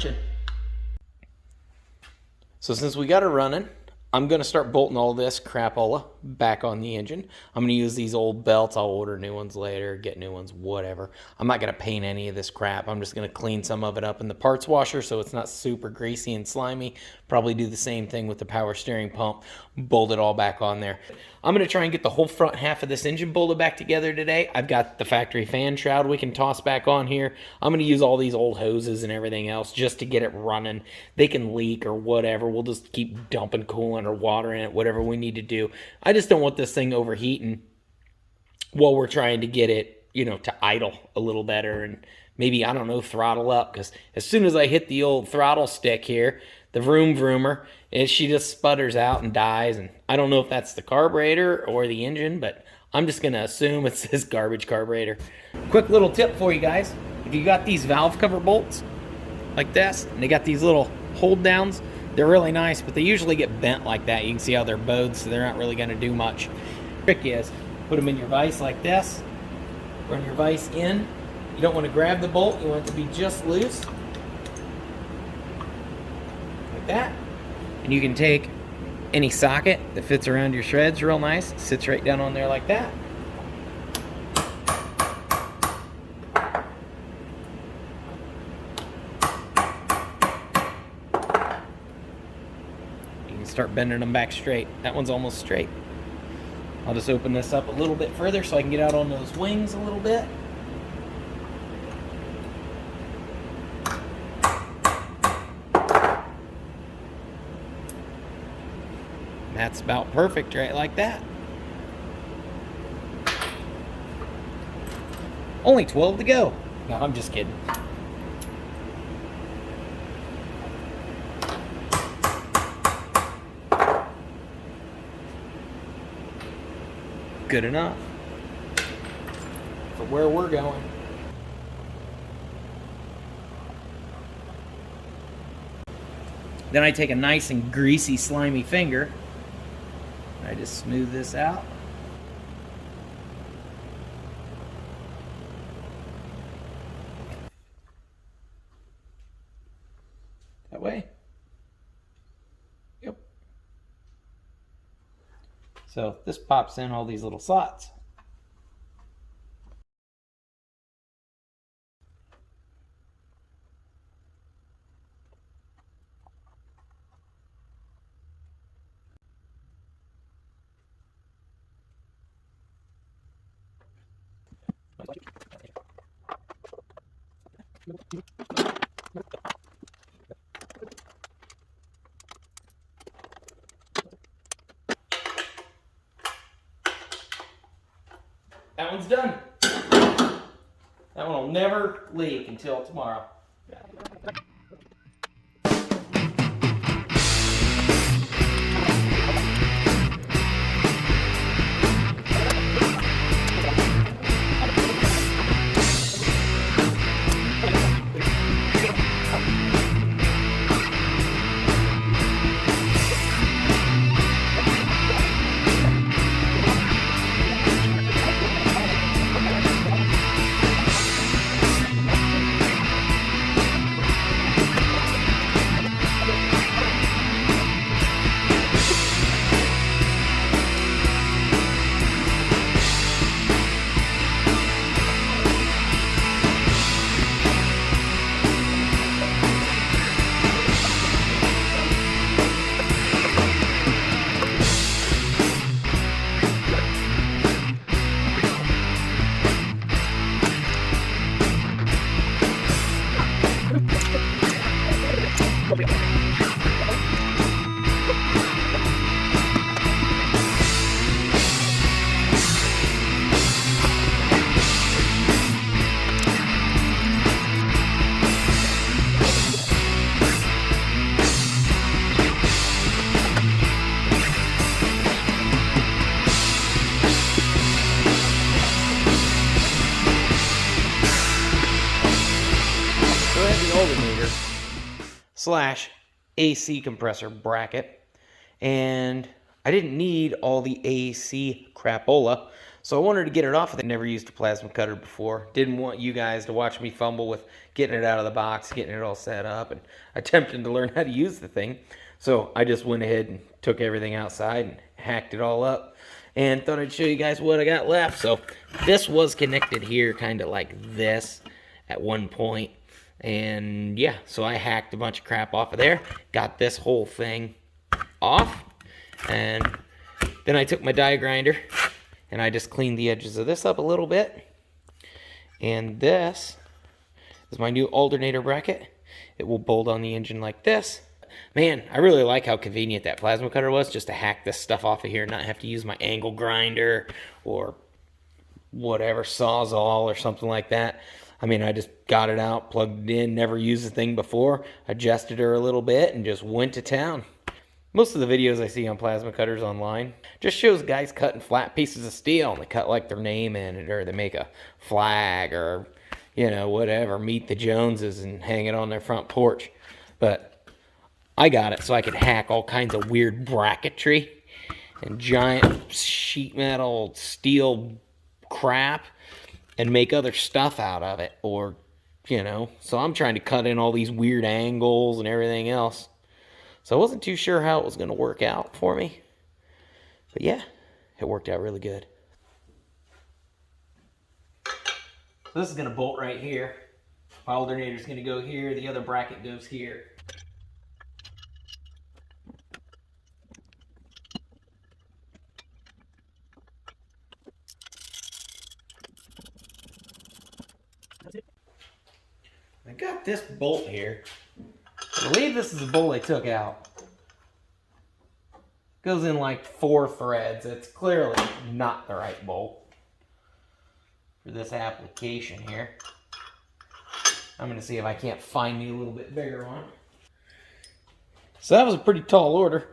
wrenching. So since we got it running, I'm going to start bolting all this crapola back on the engine. I'm going to use these old belts. I'll order new ones later, get new ones, whatever. I'm not going to paint any of this crap. I'm just going to clean some of it up in the parts washer so it's not super greasy and slimy. Probably do the same thing with the power steering pump. Bolt it all back on there. I'm going to try and get the whole front half of this engine bolted back together today. I've got the factory fan shroud we can toss back on here. I'm going to use all these old hoses and everything else just to get it running. They can leak or whatever. We'll just keep dumping coolant or water in it, whatever we need to do. I just don't want this thing overheating while we're trying to get it, you know, to idle a little better and maybe, I don't know, throttle up. Because as soon as I hit the old throttle stick here, the vroom vroomer, and she just sputters out and dies. And I don't know if that's the carburetor or the engine, but I'm just going to assume it's this garbage carburetor. Quick little tip for you guys. If you got these valve cover bolts like this, and they got these little hold downs, they're really nice, but they usually get bent like that. You can see how they're bowed, so they're not really going to do much. Trick is, put them in your vise like this. Run your vise in. You don't want to grab the bolt. You want it to be just loose. Like that. And you can take any socket that fits around your shreds real nice. Sits right down on there like that. You can start bending them back straight. That one's almost straight. I'll just open this up a little bit further so I can get out on those wings a little bit. That's about perfect, right like that. Only 12 to go. No, I'm just kidding. Good enough for where we're going. Then I take a nice and greasy, slimy finger. I just smooth this out. That way. Yep. So this pops in all these little slots. That one's done. That one will never leak until tomorrow. Slash AC compressor bracket, and I didn't need all the AC crapola, So I wanted to get it off. I never used a plasma cutter before. Didn't want you guys to watch me fumble with getting it out of the box, getting it all set up, and attempting to learn how to use the thing. So I just went ahead and took everything outside and hacked it all up. And thought I'd show you guys what I got left. So this was connected here kind of like this at one point. And yeah, so I hacked a bunch of crap off of there. Got this whole thing off. And then I took my die grinder and I just cleaned the edges of this up a little bit. And this is my new alternator bracket. It will bolt on the engine like this. Man, I really like how convenient that plasma cutter was, just to hack this stuff off of here and not have to use my angle grinder or whatever, Sawzall or something like that. I mean, I just got it out, plugged it in, never used the thing before, adjusted her a little bit, and just went to town. Most of the videos I see on plasma cutters online just shows guys cutting flat pieces of steel, and they cut like their name in it, or they make a flag, or, you know, whatever, meet the Joneses and hang it on their front porch. But I got it so I could hack all kinds of weird bracketry and giant sheet metal steel crap and make other stuff out of it. Or, you know, so I'm trying to cut in all these weird angles and everything else. So I wasn't too sure how it was going to work out for me. But yeah, it worked out really good. So this is going to bolt right here. My alternator's going to go here. The other bracket goes here. I got this bolt here. I believe this is the bolt I took out. Goes in like 4 threads. It's clearly not the right bolt for this application here. I'm going to see if I can't find me a little bit bigger one. So that was a pretty tall order.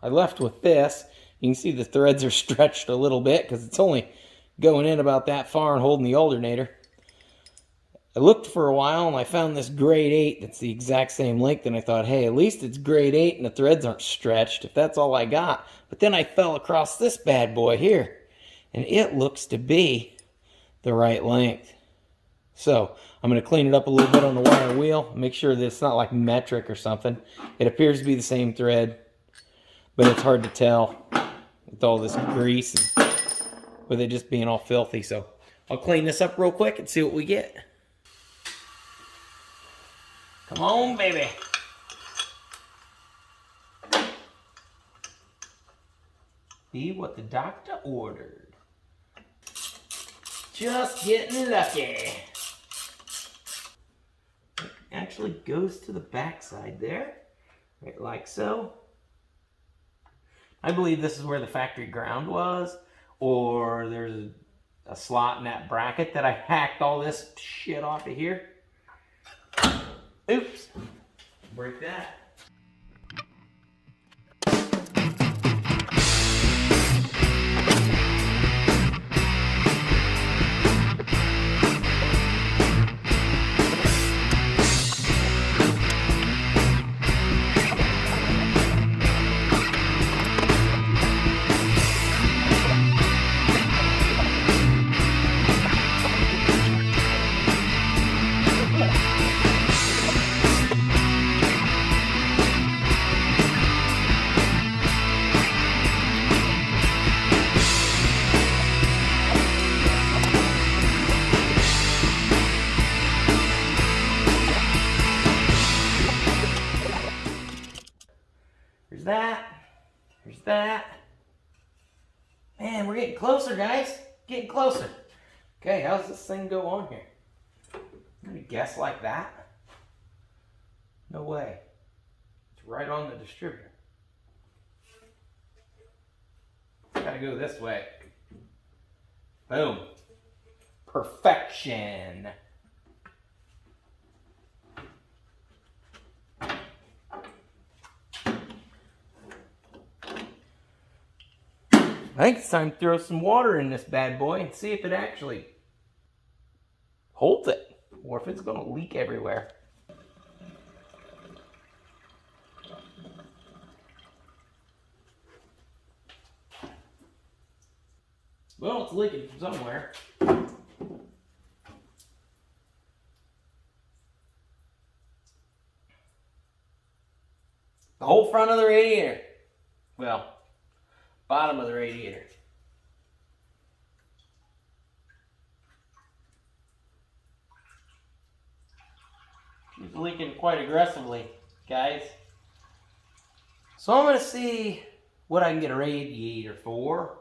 I left with this. You can see the threads are stretched a little bit because it's only going in about that far and holding the alternator. I looked for a while and I found this grade 8 that's the exact same length, and I thought, hey, at least it's grade 8 and the threads aren't stretched if that's all I got. But then I fell across this bad boy here, and it looks to be the right length. So I'm going to clean it up a little bit on the wire wheel, make sure that it's not like metric or something. It appears to be the same thread, but it's hard to tell with all this grease and with it just being all filthy. So I'll clean this up real quick and see what we get. Come on, baby. Be what the doctor ordered. Just getting lucky. It actually goes to the backside there, right like so. I believe this is where the factory ground was, or there's a slot in that bracket that I hacked all this shit off of here. Oops, break that. There's that. There's that. Man, we're getting closer, guys. Getting closer. Okay, how's this thing go on here? I'm gonna guess like that. No way. It's right on the distributor. Gotta go this way. Boom. Perfection. I think it's time to throw some water in this bad boy and see if it actually holds it, or if it's going to leak everywhere. Well, it's leaking from somewhere. The whole front of the radiator. Well, bottom of the radiator. It's leaking quite aggressively, guys. So I'm going to see what I can get a radiator for.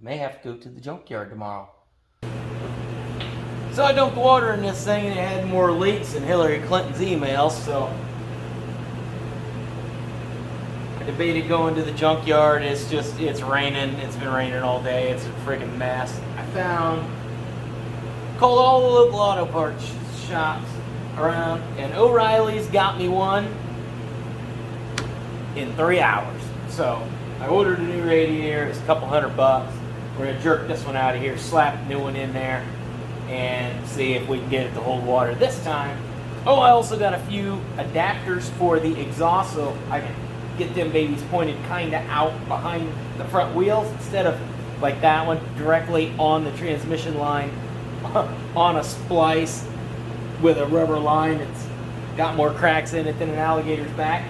May have to go to the junkyard tomorrow. So I dumped water in this thing and it had more leaks than Hillary Clinton's emails, so I debated going to the junkyard. It's raining. It's been raining all day. It's a freaking mess. Called all the local auto parts shops around, and O'Reilly's got me one in 3 hours. So I ordered a new radiator. It's a couple $100. We're gonna jerk this one out of here, slap a new one in there, and see if we can get it to hold water this time. Oh, I also got a few adapters for the exhaust, so I can get them babies pointed kind of out behind the front wheels instead of like that one directly on the transmission line on a splice with a rubber line. It's got more cracks in it than an alligator's back.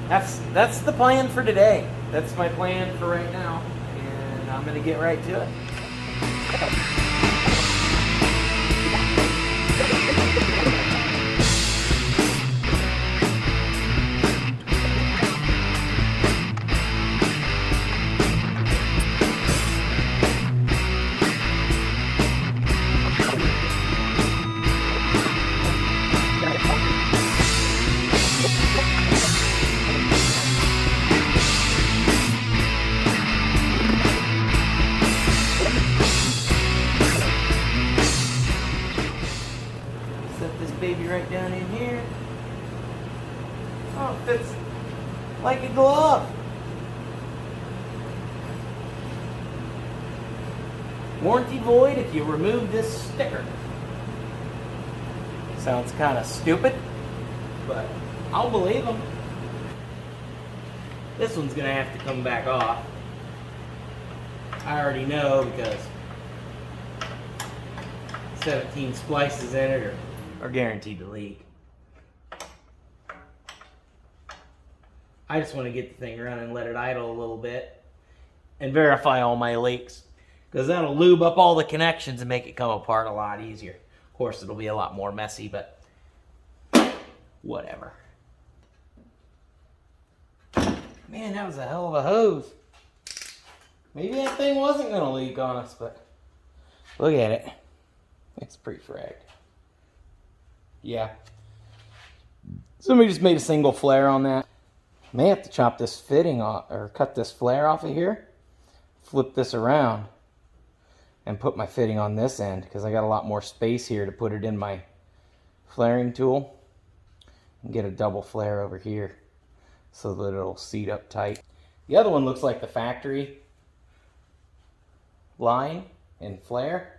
That's the plan for today. That's my plan for right now, and I'm gonna get right to it. Baby right down in here. Oh, it fits like a glove. Warranty void if you remove this sticker. Sounds kind of stupid, but I'll believe them. This one's gonna have to come back off. I already know because 17 splices in it are guaranteed to leak. I just want to get the thing running and let it idle a little bit and verify all my leaks, because that'll lube up all the connections and make it come apart a lot easier. Of course, it'll be a lot more messy, but whatever. Man, that was a hell of a hose. Maybe that thing wasn't going to leak on us, but look at it. It's pretty fragged. Yeah. Somebody just made a single flare on that. May have to chop this fitting off, or cut this flare off of here, flip this around, and put my fitting on this end, because I got a lot more space here to put it in my flaring tool, and get a double flare over here so that it'll seat up tight. The other one looks like the factory line and flare.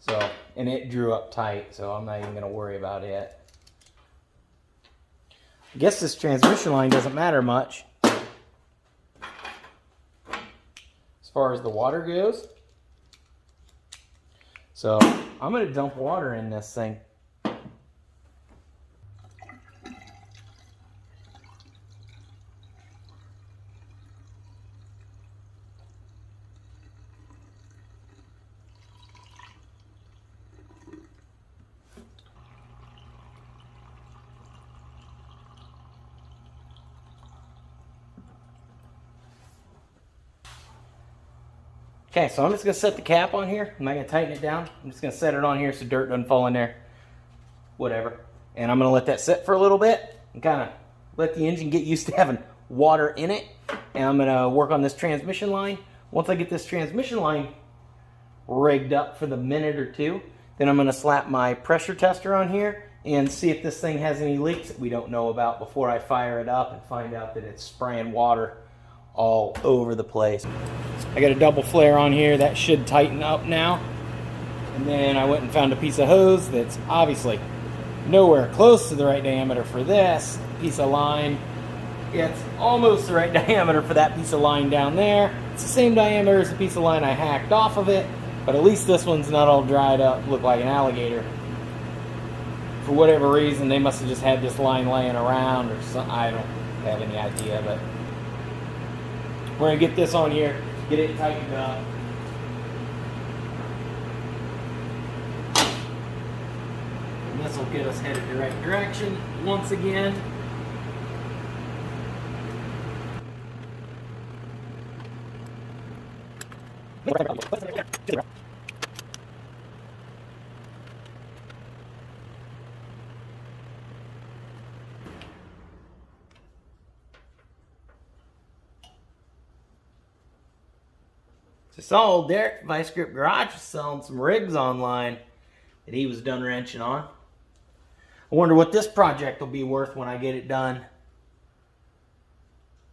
So, and it drew up tight, so I'm not even going to worry about it. I guess this transmission line doesn't matter much as far as the water goes. So, I'm going to dump water in this thing. Okay, so I'm just going to set the cap on here. I'm not going to tighten it down. I'm just going to set it on here so dirt doesn't fall in there. Whatever. And I'm going to let that sit for a little bit and kind of let the engine get used to having water in it. And I'm going to work on this transmission line. Once I get this transmission line rigged up for the minute or two, then I'm going to slap my pressure tester on here and see if this thing has any leaks that we don't know about before I fire it up and find out that it's spraying water all over the place. I got a double flare on here. That should tighten up now. And then I went and found a piece of hose that's obviously nowhere close to the right diameter for this piece of line. It's almost the right diameter for that piece of line down there. It's the same diameter as the piece of line I hacked off of it, but at least this one's not all dried up, look like an alligator. For whatever reason, they must have just had this line laying around or something. I don't have any idea, but we're gonna get this on here, get it tightened up. And this will get us headed the right direction once again. So I saw old Derek from Vice Grip Garage was selling some rigs online that he was done wrenching on. I wonder what this project will be worth when I get it done.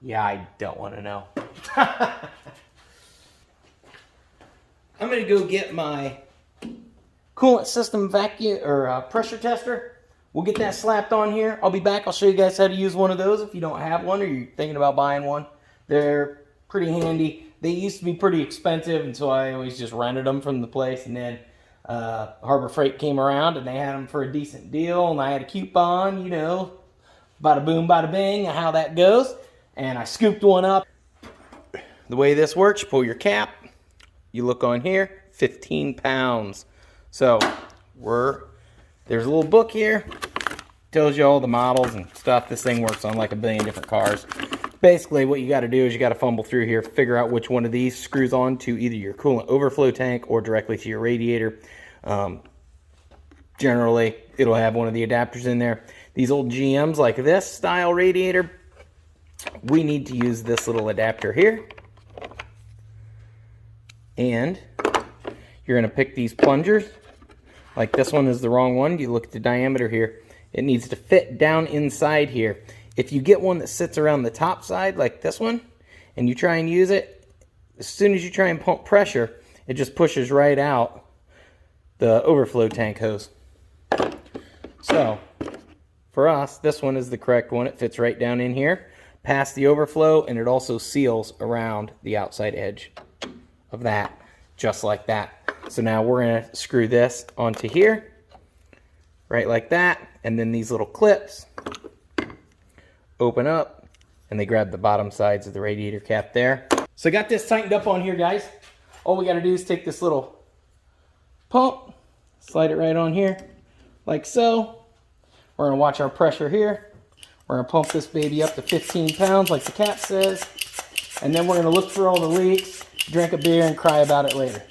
Yeah, I don't want to know. I'm going to go get my coolant system vacuum or pressure tester. We'll get that slapped on here. I'll be back. I'll show you guys how to use one of those if you don't have one or you're thinking about buying one. They're pretty handy. They used to be pretty expensive, and so I always just rented them from the place. And then Harbor Freight came around, and they had them for a decent deal. And I had a coupon, you know, bada boom, bada bing, how that goes. And I scooped one up. The way this works, you pull your cap. You look on here, 15 pounds. So there's a little book here. Tells you all the models and stuff. This thing works on like a billion different cars. Basically, what you got to do is you got to fumble through here, figure out which one of these screws on to either your coolant overflow tank or directly to your radiator. Generally, it'll have one of the adapters in there. These old GMs like this style radiator, we need to use this little adapter here. And you're going to pick these plungers. Like this one is the wrong one. You look at the diameter here. It needs to fit down inside here. If you get one that sits around the top side like this one, and you try and use it, as soon as you try and pump pressure, it just pushes right out the overflow tank hose. So, for us, this one is the correct one. It fits right down in here, past the overflow, and it also seals around the outside edge of that, just like that. So now we're going to screw this onto here, right like that, and then these little clips open up, and they grab the bottom sides of the radiator cap there. So I got this tightened up on here, guys. All we got to do is take this little pump, slide it right on here, like so. We're going to watch our pressure here. We're going to pump this baby up to 15 pounds, like the cap says. And then we're going to look for all the leaks, drink a beer, and cry about it later.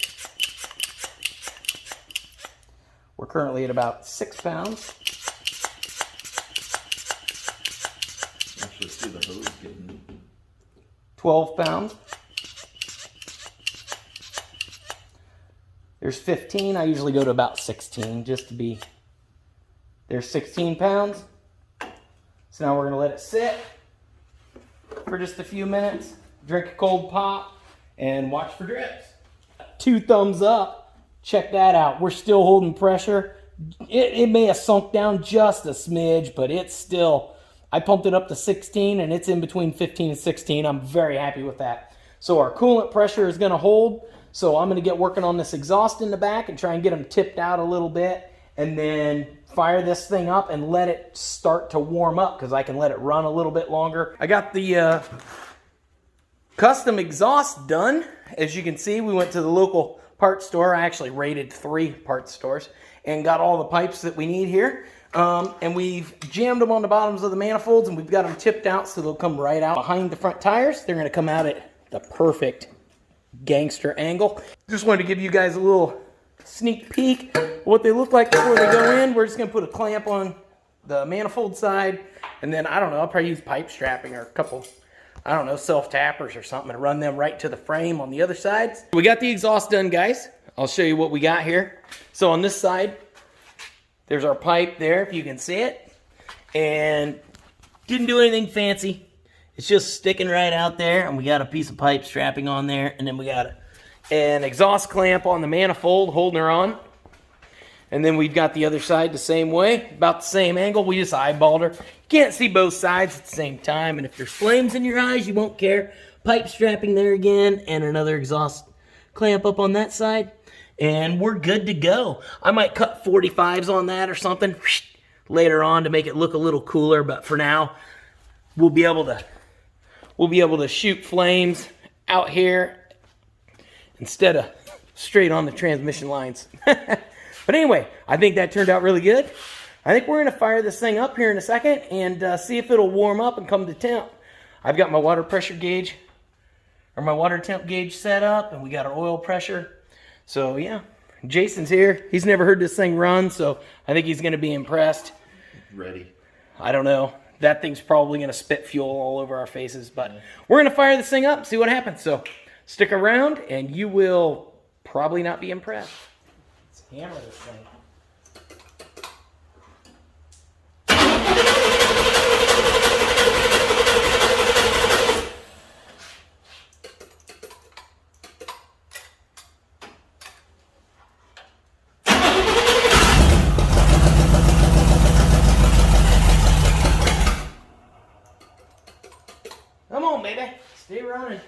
We're currently at about 6 pounds. Actually see the hose getting 12 pounds. There's 15. I usually go to about 16 just to be. There's 16 pounds. So now we're going to let it sit for just a few minutes, drink a cold pop, and watch for drips. 2 thumbs up. Check that out. We're still holding pressure. It may have sunk down just a smidge, but it's still, I pumped it up to 16 and it's in between 15 and 16. I'm very happy with that. So our coolant pressure is going to hold. So I'm going to get working on this exhaust in the back and try and get them tipped out a little bit, and then fire this thing up and let it start to warm up because I can let it run a little bit longer. I got the custom exhaust done. As you can see, we went to the local parts store. I actually raided 3 parts stores and got all the pipes that we need here. And we've jammed them on the bottoms of the manifolds, and we've got them tipped out so they'll come right out behind the front tires. They're going to come out at the perfect gangster angle. Just wanted to give you guys a little sneak peek what they look like before they go in. We're just going to put a clamp on the manifold side, and then I don't know, I'll probably use pipe strapping or a couple, I don't know, self-tappers or something to run them right to the frame on the other sides. We got the exhaust done, guys. I'll show you what we got here. So on this side, there's our pipe there, if you can see it. And didn't do anything fancy. It's just sticking right out there, and we got a piece of pipe strapping on there, and then we got an exhaust clamp on the manifold holding her on. And then we've got the other side the same way, about the same angle. We just eyeballed her. You can't see both sides at the same time, and if there's flames in your eyes, you won't care. pipe strapping there again, and another exhaust clamp up on that side, and we're good to go. I might cut 45s on that or something later on to make it look a little cooler, but for now, we'll be able to shoot flames out here instead of straight on the transmission lines. But anyway, I think that turned out really good. I think we're going to fire this thing up here in a second and see if it'll warm up and come to temp. I've got my water pressure gauge, or my water temp gauge set up, and we got our oil pressure. So yeah, Jason's here. He's never heard this thing run, so I think he's going to be impressed. Ready. I don't know. That thing's probably going to spit fuel all over our faces, but we're going to fire this thing up and see what happens. So stick around, and you will probably not be impressed. Let's hammer this thing. Come on, baby. Stay running.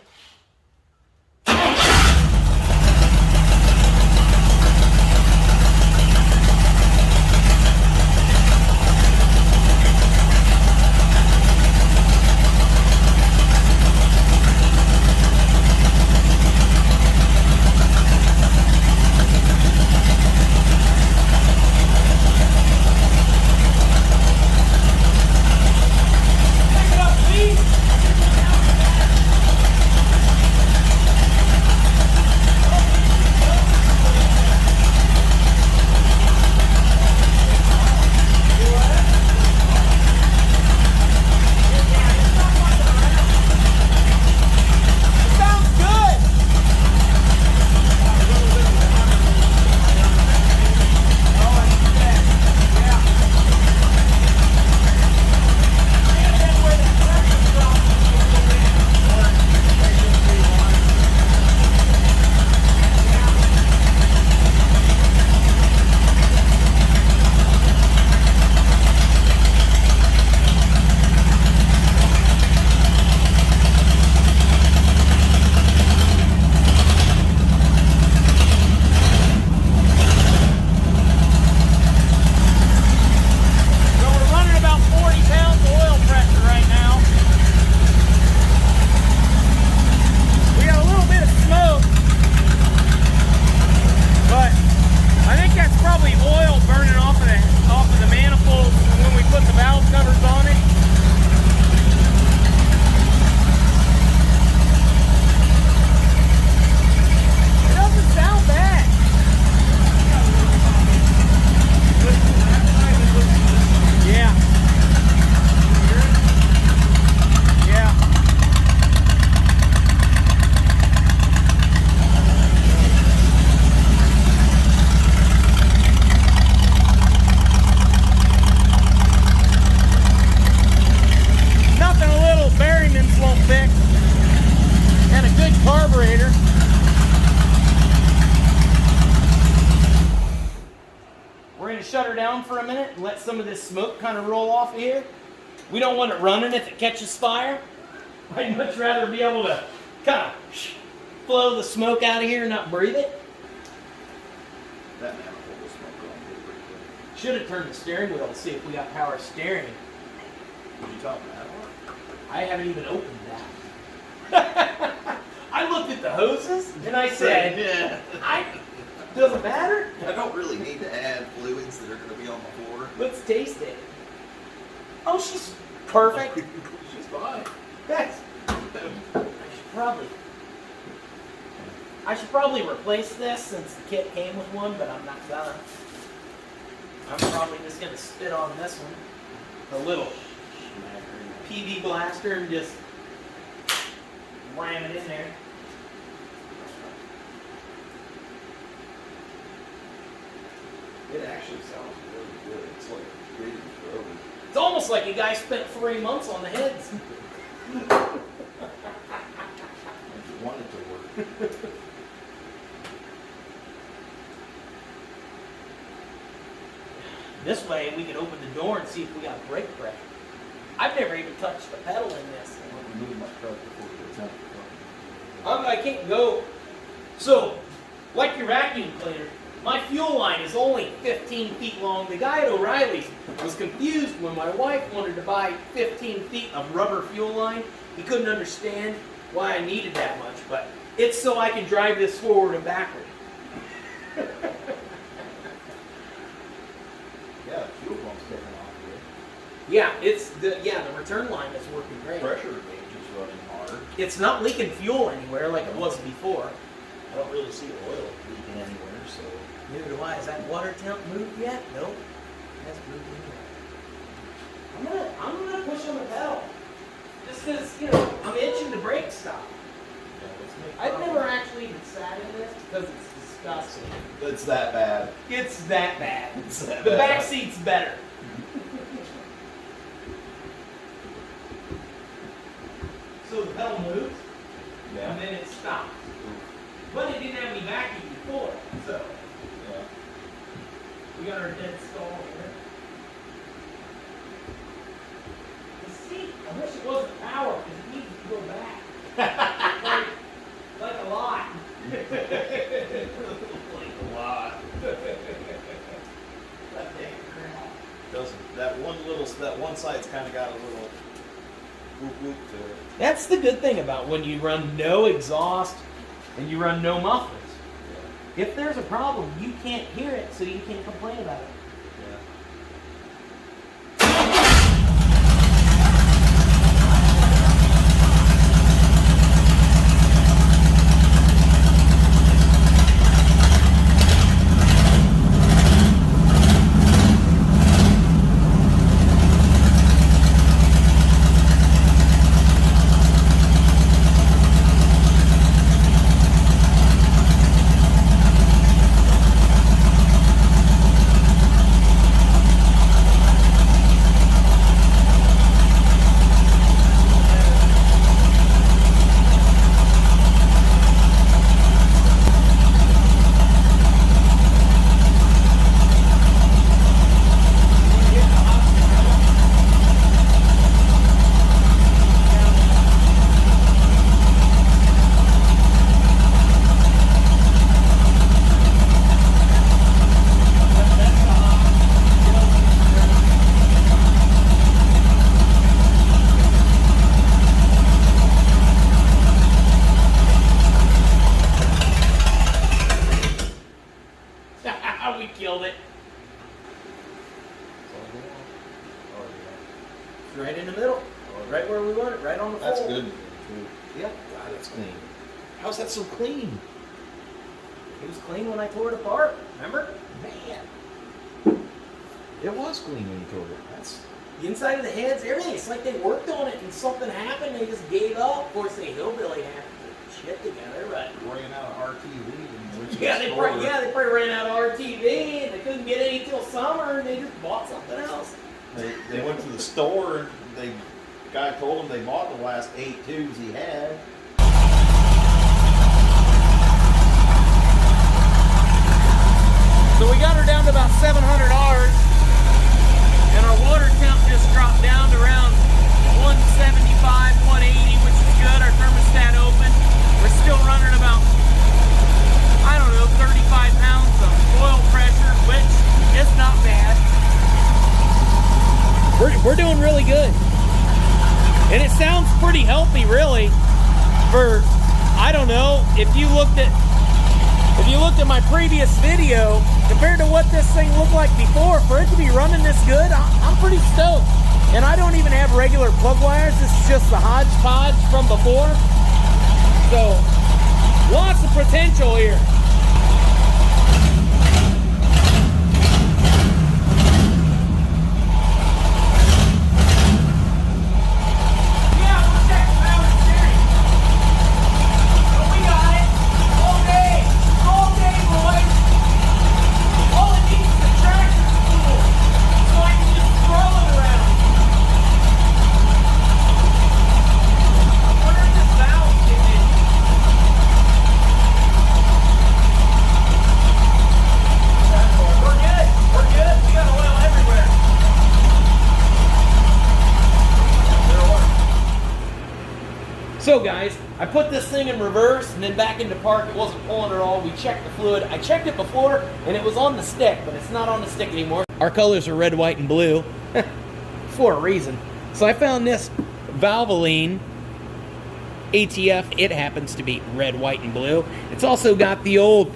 Shut her down for a minute and let some of this smoke kind of roll off of here. We don't want it running if it catches fire. I'd much rather be able to kind of blow the smoke out of here and not breathe it. That manifold will smoke going pretty quick. Should have turned the steering wheel to see if we got power steering. What are you talking about? I haven't even opened that. I looked at the hoses and I said, yeah. Doesn't matter. I don't really need to add fluids that are going to be on the floor. Let's taste it. Oh, she's perfect. She's fine. That's. I should probably replace this since the kit came with one, but I'm not gonna. I'm probably just gonna spit on this one, the little PV blaster, and just ram it in there. It actually sounds really good. It's like breathing through. It's almost like a guy spent 3 months on the heads. If you want it to work. This way we can open the door and see if we got brake pressure. I've never even touched the pedal in this. move my truck before we attempt I can't go. So, like your vacuum cleaner, my fuel line is only 15 feet long. The guy at O'Reilly's was confused when my wife wanted to buy 15 feet of rubber fuel line. He couldn't understand why I needed that much, but it's so I can drive this forward and backward. Yeah, the fuel pump's taking off here. Yeah, the return line is working great. Pressure gauge is running hard. It's not leaking fuel anywhere like it was before. I don't really see oil leaking anywhere, so. Neither do I. Has that water temp moved yet? Nope. It hasn't moved anywhere. I'm gonna push on the pedal. Just because, I'm itching the brake stop. I've never actually even sat in this because it's disgusting. It's that bad. It's that bad. It's that The bad. back seat's better. So the pedal moves, Yeah. and then it stops. But it didn't have any vacuum before, so Yeah. we got our dead stall here. The seat, I wish it wasn't power because it needs to go back. like a lot. Like a lot. That dang crap. Doesn't that one side's kind of got a little whoop whoop to it. That's the good thing about when you run no exhaust and you run no mufflers. If there's a problem, you can't hear it, so you can't complain about it. Yeah. We killed it. It's right in the middle. Right where we want it, right on the That's fold. good. Too. Yep. God, that's clean. How's that so clean? It was clean when I tore it apart. Remember? Man. It was clean when you tore it. That's. The inside of the heads, everything. It's like they worked on it and something happened. They just gave up. Of course, they hillbilly have to put shit together, but Ran out of RTV. they probably ran out of RTV and they couldn't get any till summer and they just bought something else. They went to the store and guy told them they bought the last 8 tubes he had. So we got her down to about $700 and our water temp just dropped down to around 175, 180, which is good. Our thermostat open. We're still running about, I don't know, 35 pounds of oil pressure, which is not bad. We're doing really good. And it sounds pretty healthy, really, for, I don't know, if you looked at my previous video, compared to what this thing looked like before, for it to be running this good, I'm pretty stoked. And I don't even have regular plug wires. This is just the hodgepodge from before. So, lots of potential here. So guys, I put this thing in reverse and then back into park. It wasn't pulling at all. We checked the fluid. I checked it before and it was on the stick, but it's not on the stick anymore. Our colors are red, white, and blue for a reason. So I found this Valvoline ATF. It happens to be red, white, and blue. It's also got the old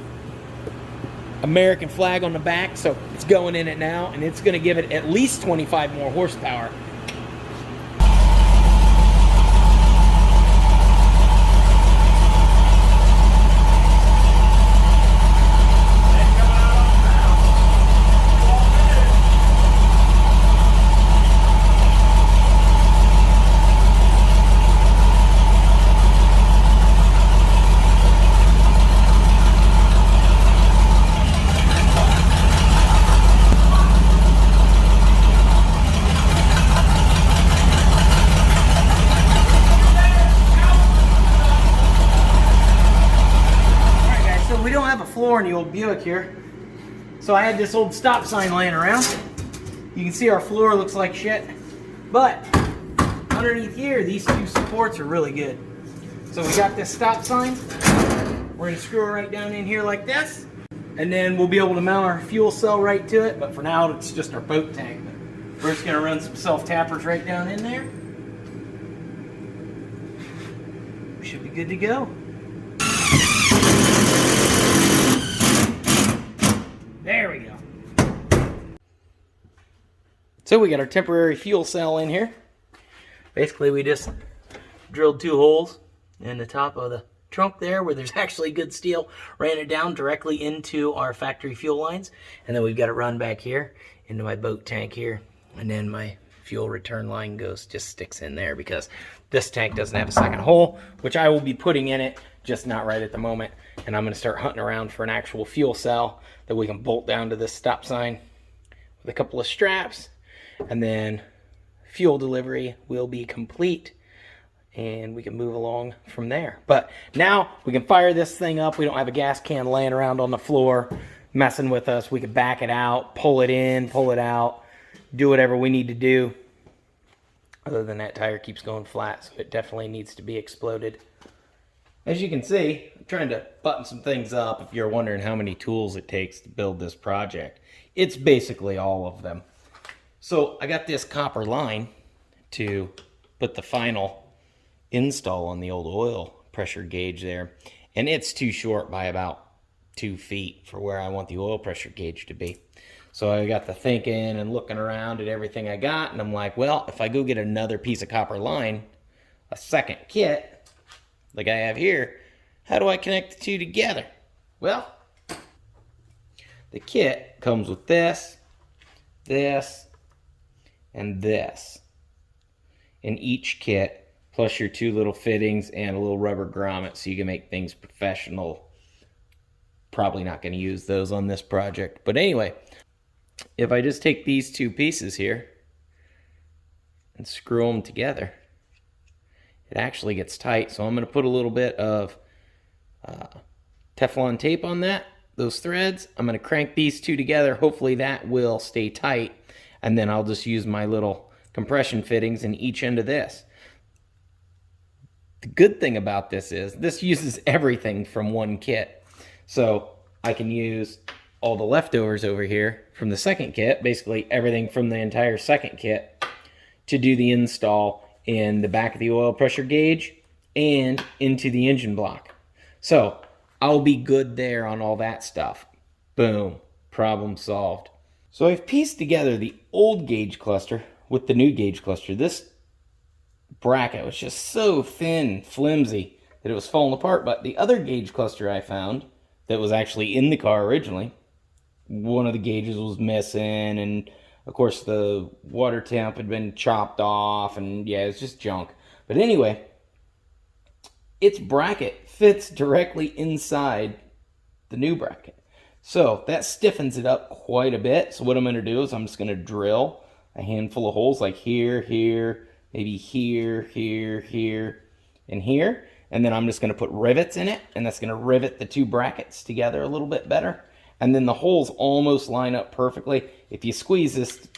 American flag on the back, so it's going in it now, and it's going to give it at least 25 more horsepower. Floor in the old Buick here. So I had this old stop sign laying around. You can see our floor looks like shit. But underneath here, these two supports are really good. So we got this stop sign. We're gonna screw it right down in here like this. And then we'll be able to mount our fuel cell right to it. But for now, it's just our boat tank. We're just gonna run some self-tappers right down in there. We should be good to go. There we go. So we got our temporary fuel cell in here. Basically, we just drilled 2 holes in the top of the trunk there where there's actually good steel, ran it down directly into our factory fuel lines, and then we've got it run back here into my boat tank here, and then my fuel return line just sticks in there because this tank doesn't have a second hole, which I will be putting in it, just not right at the moment. And I'm going to start hunting around for an actual fuel cell that we can bolt down to this stop sign with a couple of straps, and then fuel delivery will be complete and we can move along from there. But now we can fire this thing up. We don't have a gas can laying around on the floor messing with us. We can back it out, pull it in, pull it out, do whatever we need to do. Other than that, tire keeps going flat, so it definitely needs to be exploded. As you can see, I'm trying to button some things up. If you're wondering how many tools it takes to build this project, it's basically all of them. So I got this copper line to put the final install on the old oil pressure gauge there, and it's too short by about 2 feet for where I want the oil pressure gauge to be. So I got to thinking and looking around at everything I got, and I'm like, well, if I go get another piece of copper line, a second kit, like I have here, how do I connect the two together? Well, the kit comes with this, this, and this. In each kit, plus your 2 little fittings and a little rubber grommet so you can make things professional. Probably not going to use those on this project. But anyway, if I just take these 2 pieces here and screw them together, it actually gets tight. So I'm going to put a little bit of Teflon tape on those threads. I'm going to crank these 2 together. Hopefully that will stay tight. And then I'll just use my little compression fittings in each end of this. The good thing about this is this uses everything from one kit. So I can use all the leftovers over here from the second kit, basically everything from the entire second kit, to do the install in the back of the oil pressure gauge and into the engine block. So I'll be good there on all that stuff. Boom, problem solved. So I've pieced together the old gauge cluster with the new gauge cluster. This bracket was just so thin, flimsy, that it was falling apart. But the other gauge cluster I found that was actually in the car originally, one of the gauges was missing, and of course the water temp had been chopped off, and yeah, it's just junk. But anyway, its bracket fits directly inside the new bracket. So that stiffens it up quite a bit. So what I'm going to do is I'm just going to drill a handful of holes like here, here, maybe here, here, here, and here. And then I'm just going to put rivets in it, and that's going to rivet the 2 brackets together a little bit better. And then the holes almost line up perfectly. If you squeeze this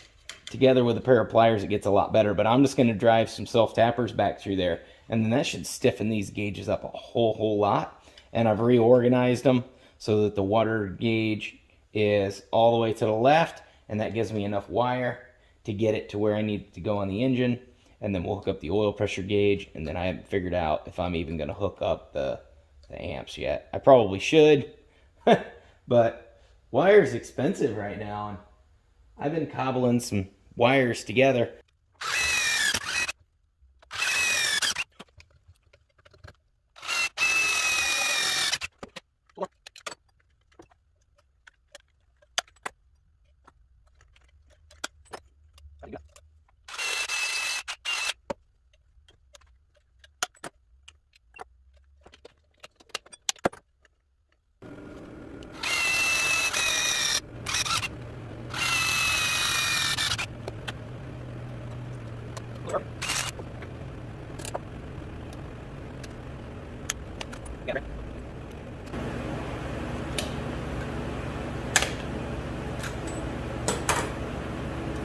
together with a pair of pliers, it gets a lot better. But I'm just going to drive some self-tappers back through there And then that should stiffen these gauges up a whole lot. And I've reorganized them so that the water gauge is all the way to the left, and that gives me enough wire to get it to where I need it to go on the engine. And then we'll hook up the oil pressure gauge, and then I haven't figured out if I'm even going to hook up the amps yet. I probably should, but wire's expensive right now, and I've been cobbling some wires together.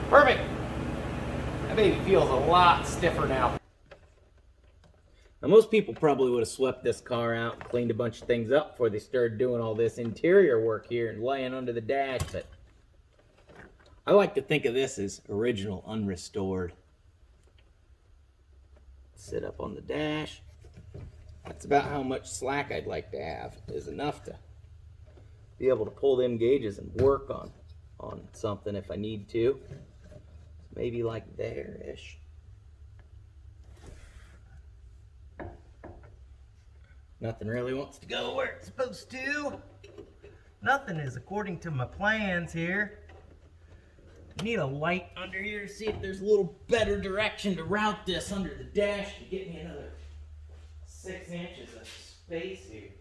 Perfect. That baby feels a lot stiffer now. Now, most people probably would have swept this car out and cleaned a bunch of things up before they started doing all this interior work here and laying under the dash, but I like to think of this as original unrestored. Sit up on the dash. That's about how much slack I'd like to have, is enough to be able to pull them gauges and work on something if I need to. Maybe like there-ish. Nothing really wants to go where it's supposed to. Nothing is according to my plans here. I need a light under here to see if there's a little better direction to route this under the dash to get me another 6 inches of space here.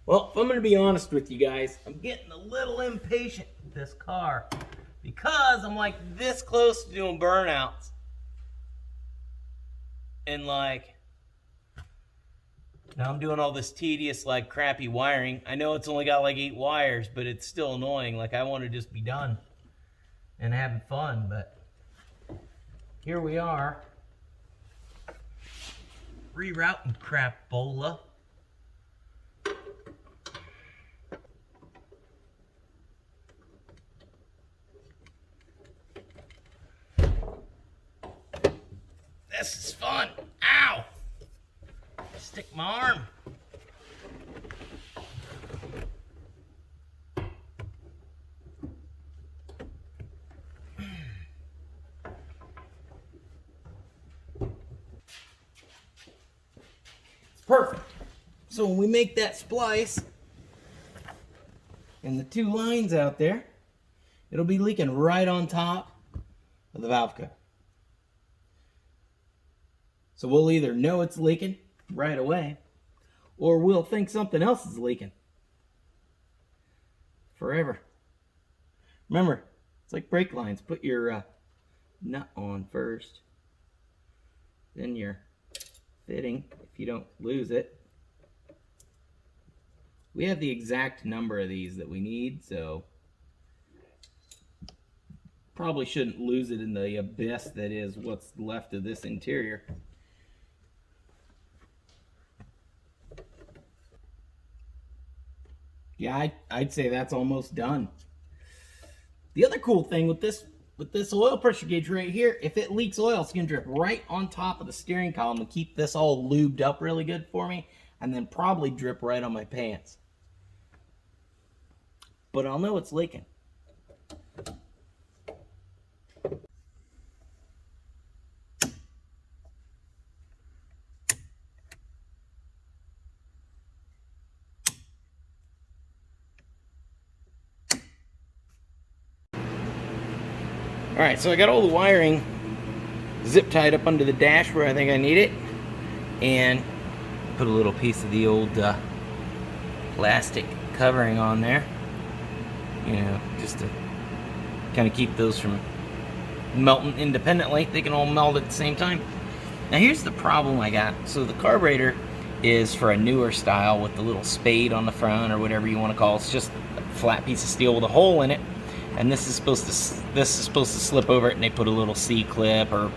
Well, if I'm going to be honest with you guys, I'm getting a little impatient with this car because I'm like this close to doing burnouts. And like, now I'm doing all this tedious, like, crappy wiring. I know it's only got like 8 wires, but it's still annoying. Like, I want to just be done and having fun, but here we are. Rerouting crapola. This is fun. Ow! Stick my arm. It's perfect. So when we make that splice and the 2 lines out there, it'll be leaking right on top of the valve cover. So we'll either know it's leaking right away, or we'll think something else is leaking forever. Remember, it's like brake lines. Put your nut on first, then your fitting if you don't lose it. We have the exact number of these that we need, so probably shouldn't lose it in the abyss that is what's left of this interior. Yeah, I'd say that's almost done. The other cool thing with this oil pressure gauge right here, if it leaks oil, it's going to drip right on top of the steering column and keep this all lubed up really good for me, and then probably drip right on my pants. But I'll know it's leaking. Alright, so I got all the wiring zip tied up under the dash where I think I need it, and put a little piece of the old plastic covering on there, you know, just to kind of keep those from melting independently. They can all melt at the same time. Now here's the problem I got. So the carburetor is for a newer style with the little spade on the front, or whatever you want to call it. It's just a flat piece of steel with a hole in it. And this is supposed to slip over it, and they put a little C-clip or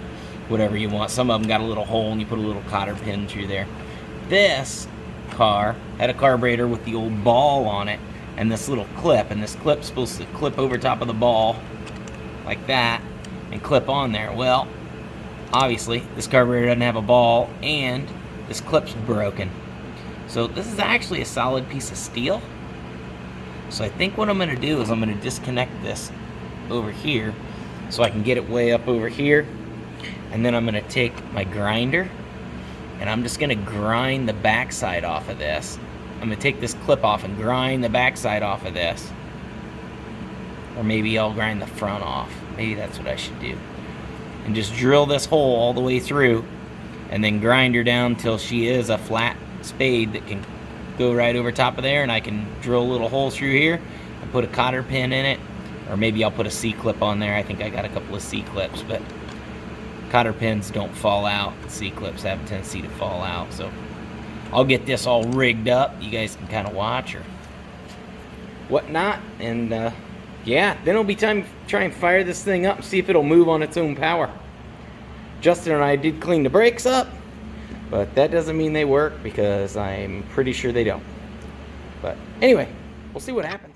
whatever you want. Some of them got a little hole and you put a little cotter pin through there. This car had a carburetor with the old ball on it and this little clip, and this clip's supposed to clip over top of the ball like that and clip on there. Well, obviously this carburetor doesn't have a ball and this clip's broken. So this is actually a solid piece of steel. So I think what I'm going to do is I'm going to disconnect this over here so I can get it way up over here. And then I'm going to take my grinder and I'm just going to grind the backside off of this. I'm going to take this clip off and grind the backside off of this. Or maybe I'll grind the front off. Maybe that's what I should do. And just drill this hole all the way through and then grind her down till she is a flat spade that can go right over top of there, and I can drill a little hole through here and put a cotter pin in it, or maybe I'll put a C-clip on there. I think I got a couple of C-clips, but cotter pins don't fall out. C-clips have a tendency to fall out, so I'll get this all rigged up. You guys can kind of watch or whatnot, and yeah, then it'll be time to try and fire this thing up and see if it'll move on its own power. Justin and I did clean the brakes up, but that doesn't mean they work because I'm pretty sure they don't. But anyway, we'll see what happens.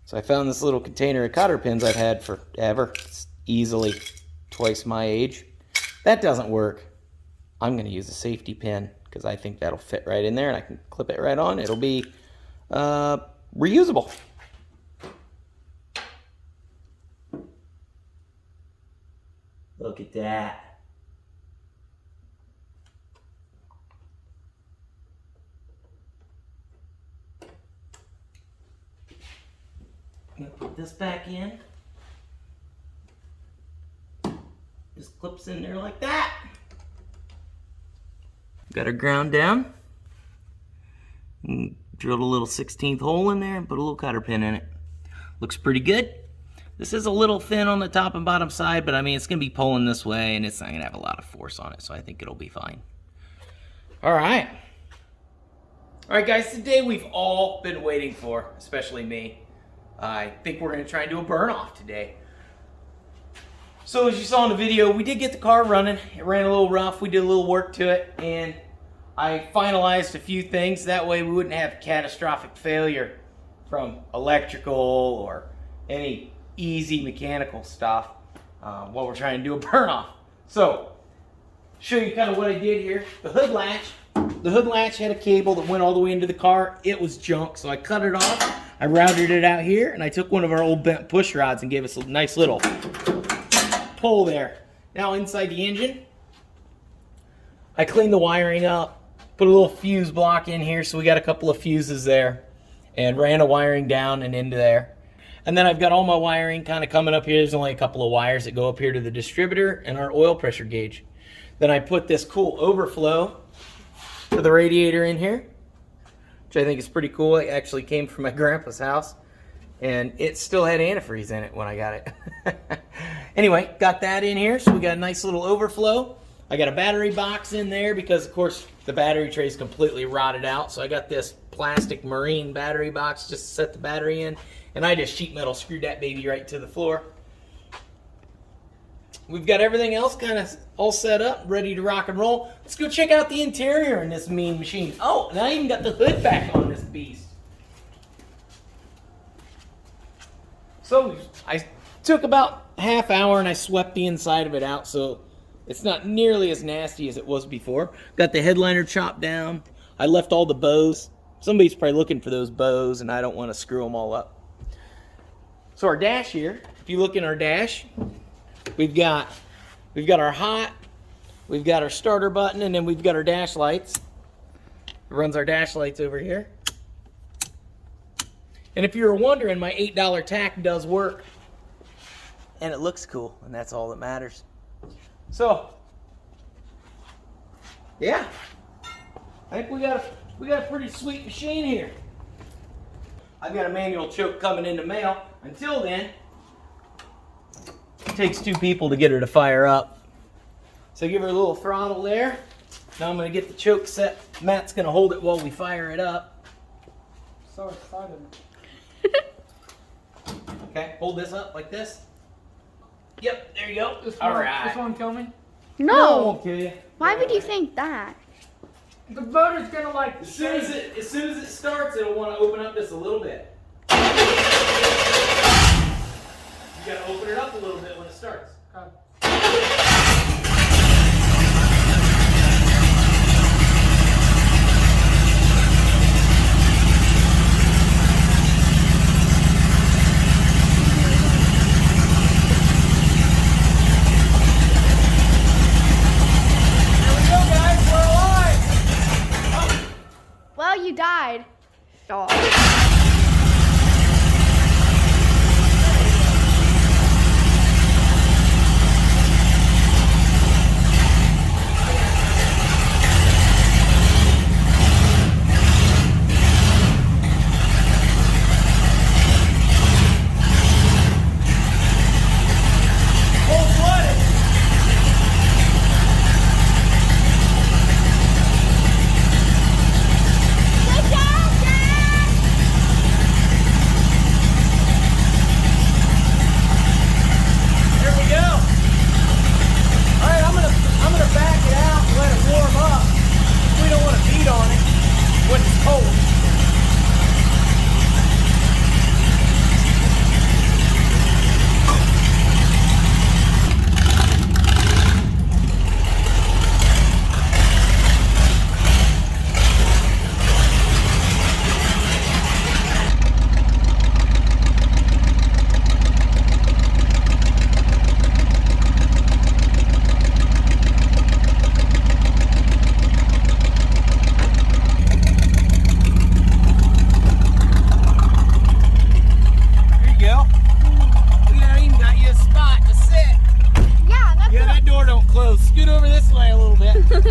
So I found this little container of cotter pins I've had forever. It's easily twice my age. That doesn't work. I'm going to use a safety pin because I think that'll fit right in there and I can clip it right on. It'll be reusable. Look at that. I'm gonna put this back in. Just clips in there like that. Got her ground down. And drilled a little 16th hole in there and put a little cotter pin in it. Looks pretty good. This is a little thin on the top and bottom side, but I mean, it's gonna be pulling this way and it's not gonna have a lot of force on it, so I think it'll be fine. All right. All right, guys, today we've all been waiting for, especially me. I think we're going to try and do a burn-off today. So as you saw in the video, we did get the car running. It ran a little rough. We did a little work to it, and I finalized a few things. That way we wouldn't have catastrophic failure from electrical or any easy mechanical stuff while we're trying to do a burn-off. So, show you kind of what I did here. The hood latch had a cable that went all the way into the car. It was junk, so I cut it off. I routed it out here, and I took one of our old bent push rods and gave us a nice little pull there. Now inside the engine, I cleaned the wiring up, put a little fuse block in here, so we got a couple of fuses there, and ran a wiring down and into there. And then I've got all my wiring kind of coming up here. There's only a couple of wires that go up here to the distributor and our oil pressure gauge. Then I put this cool overflow for the radiator in here, which I think is pretty cool. It actually came from my grandpa's house, and it still had antifreeze in it when I got it. Anyway, got that in here, so we got a nice little overflow. I got a battery box in there because, of course, the battery tray is completely rotted out, so I got this plastic marine battery box just to set the battery in, and I just sheet metal screwed that baby right to the floor. we've got everything else kind of all set up, ready to rock and roll. Let's go check out the interior in this mean machine. Oh, and I even got the hood back on this beast. So I took about half hour and I swept the inside of it out, so it's not nearly as nasty as it was before. Got the headliner chopped down. I left all the bows. Somebody's probably looking for those bows, and I don't want to screw them all up. So our dash here, if you look in our dash, we've got our hot, we've got our starter button, and then we've got our dash lights. It runs our dash lights over here. And if you were wondering, my $8 tack does work. And it looks cool, and that's all that matters. So, yeah. I think we got a pretty sweet machine here. I've got a manual choke coming in the mail. Until then, it takes 2 people to get her to fire up. So give her a little throttle there. Now I'm going to get the choke set. Matt's going to hold it while we fire it up. So excited. Okay, hold this up like this. Yep, there you go. This All right. This won't kill me? No. Okay. Why would you think that? The motor's gonna like As soon as it starts, it'll want to open up just a little bit. You gotta open it up a little bit when it starts. Well, you died. Dog.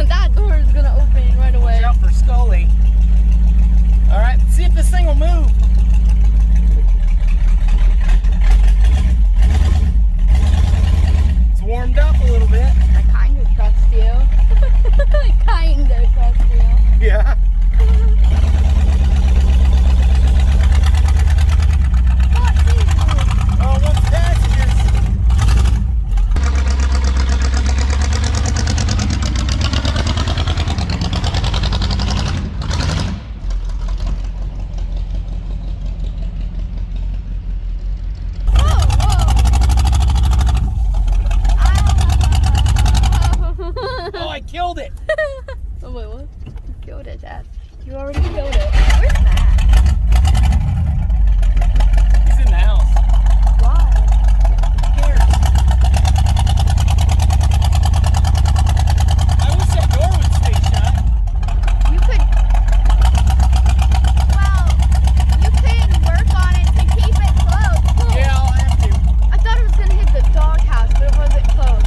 That door is gonna open right away. Watch out for Scully. All right, let's see if this thing will move. It's warmed up a little bit. I kind of trust you. I kind of trust you. Yeah. Oh, what's passengers? Oh, I killed it. Oh, wait, what? You killed it, Dad. You already killed it. Where's Matt? He's in the house. Why? Who cares? I wish that door would stay shut. You could. Well, you could work on it to keep it closed. Cool. Yeah, I'll have to. I thought it was gonna hit the doghouse, but it wasn't close.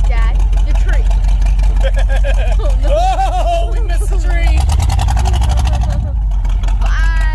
Dad, the tree. Oh, no. Oh, we missed the tree. Bye.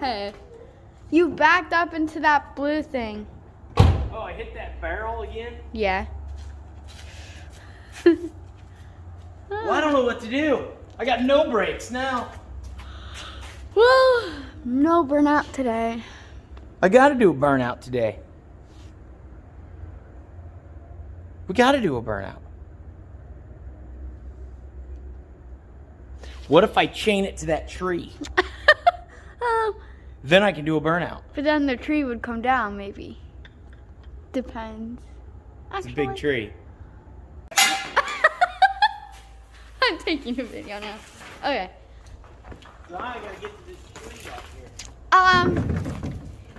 Dad. You backed up into that blue thing. Oh, I hit that barrel again? Yeah. Well, I don't know what to do. I got no brakes now. Well, no burnout today. I got to do a burnout today. We got to do a burnout. What if I chain it to that tree? Then I can do a burnout. But then the tree would come down, maybe. Depends. It's a big tree. I'm taking a video now. Okay. So I gotta get to this tree up here.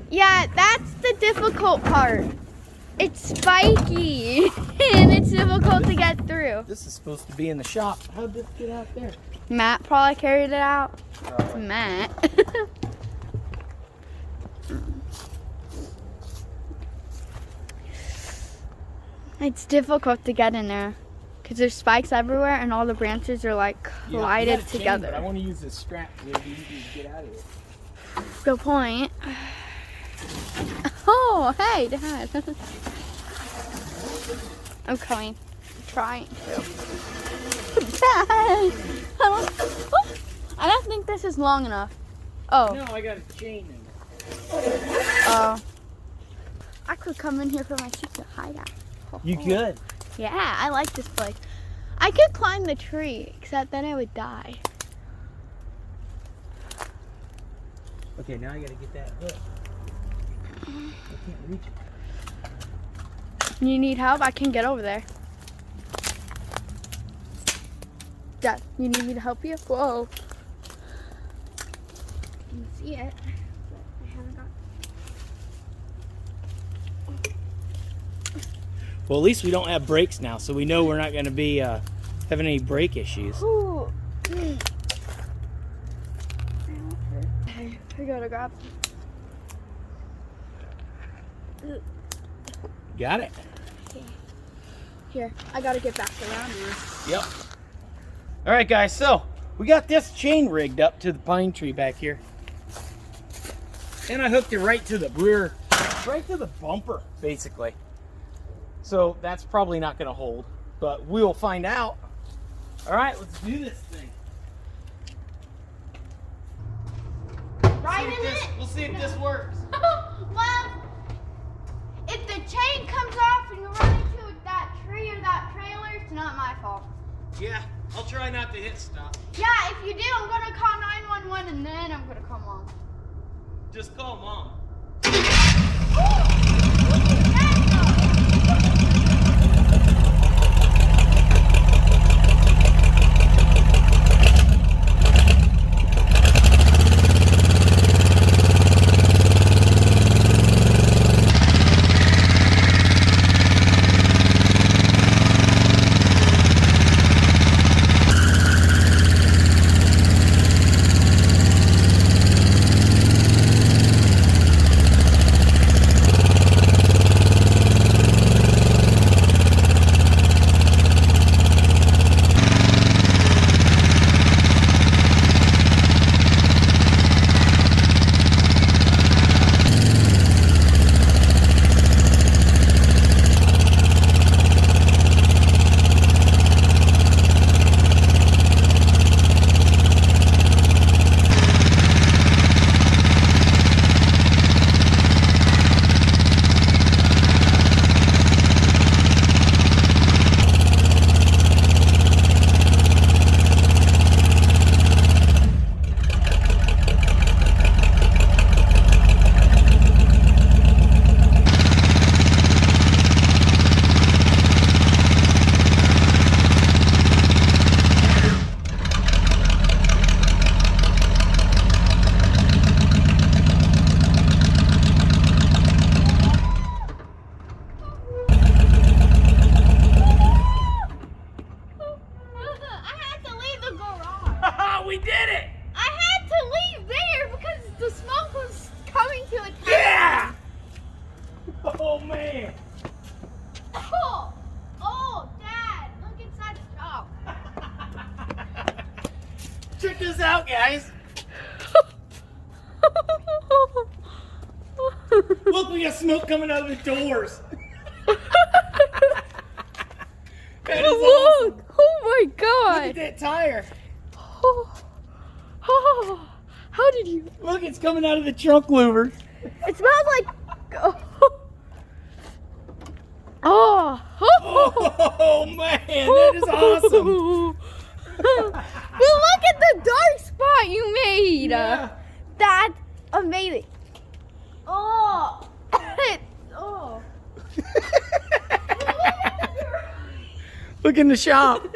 Yeah, that's the difficult part. It's spiky and it's difficult to get through. This is supposed to be in the shop. How'd this get out there? Matt probably carried it out. Probably. Matt. It's difficult to get in there because there's spikes everywhere and all the branches are like collided together. I want to use this strap to be easy to get out of here. Good point. Oh, hey, Dad. I'm coming. Trying to. Dad! I don't think this is long enough. Oh. No, I got a chain in it. Oh. I could come in here for my secret hideout. You could. Yeah, I like this place. I could climb the tree, except then I would die. Okay, now I gotta get that hook. I can't reach it. You need help? I can get over there. Dad, you need me to help you? Whoa. I can see it. But I haven't got. Well, at least we don't have brakes now, so we know we're not gonna be having any brake issues. Ooh. I gotta grab. Got it. Here, I gotta get back around now. Yep. All right, guys, so we got this chain rigged up to the pine tree back here. And I hooked it right to the rear, right to the bumper, basically. So that's probably not gonna hold, but we'll find out. All right, let's do this thing. Right in it? We'll see if this works. Well, if the chain comes off and you run into that tree or that trailer, it's not my fault. Yeah, I'll try not to hit stuff. Yeah, if you do, I'm gonna call 911 and then I'm gonna call Mom. Just call Mom. We did it! I had to leave there because the smoke was coming to attack. Yeah! Oh, man. Oh, Dad, look inside the shop. Check this out, guys. Look, we got smoke coming out of the doors. That is Look! awesome. Oh my Look god! at that tire. Oh, how did you? Look, it's coming out of the trunk louvers. It smells like. Oh. Oh man, that is awesome. But look at the dark spot you made. Yeah. That's amazing. Oh. Oh. Look in the shop.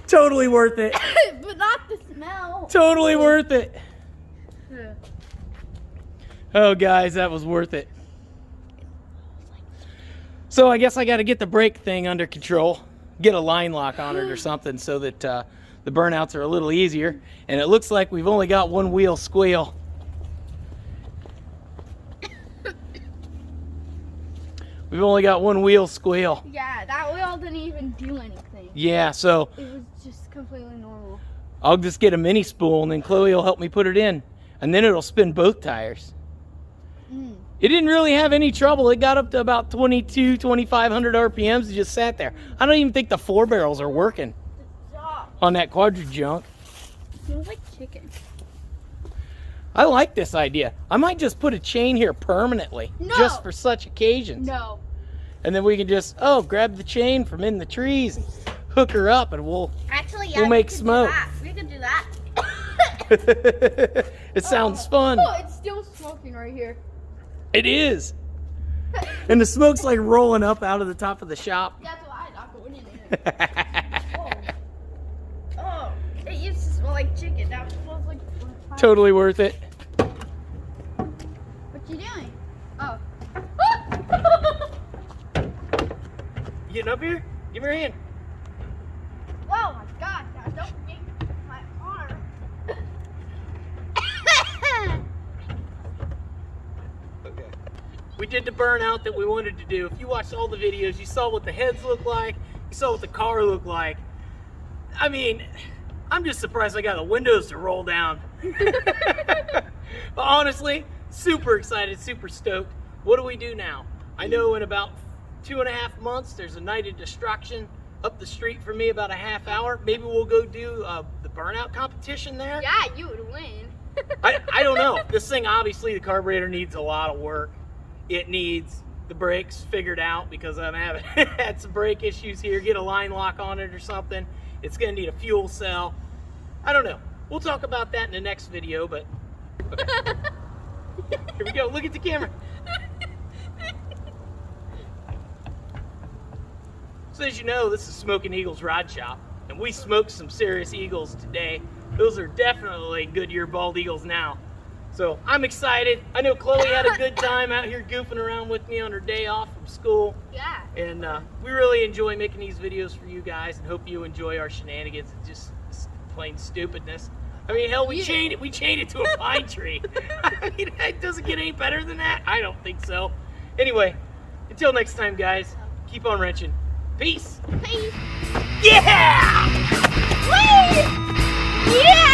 Totally worth it. But not the smell. Totally worth it. Oh, guys, that was worth it. So I guess I got to get the brake thing under control. Get a line lock on it or something so that the burnouts are a little easier. And it looks like we've only got one wheel squeal. We've only got one wheel squeal. Yeah, that wheel didn't even do anything. Yeah, so It was just completely normal. I'll just get a mini spool and then Chloe will help me put it in. And then it'll spin both tires. It didn't really have any trouble. It got up to about 2,500 RPMs and just sat there. I don't even think the 4 barrels are working on that quadra junk. Smells like chicken. I like this idea. I might just put a chain here permanently, No. just for such occasions. No. And then we can just, grab the chain from in the trees and hook her up and we'll Actually, We'll make smoke. We could do that. It sounds fun. Oh, it's still smoking right here. It is. And the smoke's like rolling up out of the top of the shop. That's why I not going in there. Oh, it used to smell like chicken. Now it smells like. Totally worth it. What you doing? Oh. You getting up here? Give me your hand. Oh my God! Now don't forget my arm. Okay. We did the burnout that we wanted to do. If you watched all the videos, you saw what the heads look like. You saw what the car looked like. I mean, I'm just surprised I got the windows to roll down. But honestly, super excited, super stoked. What do we do now? I know in about 2.5 months, there's a night of destruction up the street from me, about a half hour. Maybe we'll go do the burnout competition there. Yeah, you would win. I don't know. This thing, obviously, the carburetor needs a lot of work. It needs the brakes figured out because I'm having had some brake issues here. Get a line lock on it or something. It's going to need a fuel cell. I don't know. We'll talk about that in the next video, but okay. Here we go. Look at the camera. So as you know, this is Smoking Eagles Rod Shop, and we smoked some serious eagles today. Those are definitely Goodyear Bald Eagles now. So I'm excited. I know Chloe had a good time out here goofing around with me on her day off from school. Yeah. And we really enjoy making these videos for you guys and hope you enjoy our shenanigans and just plain stupidness. I mean, hell, we chained it to a pine tree. I mean, it doesn't get any better than that. I don't think so. Anyway, until next time, guys, keep on wrenching. Peace. Peace. Yeah! Woo! Yeah!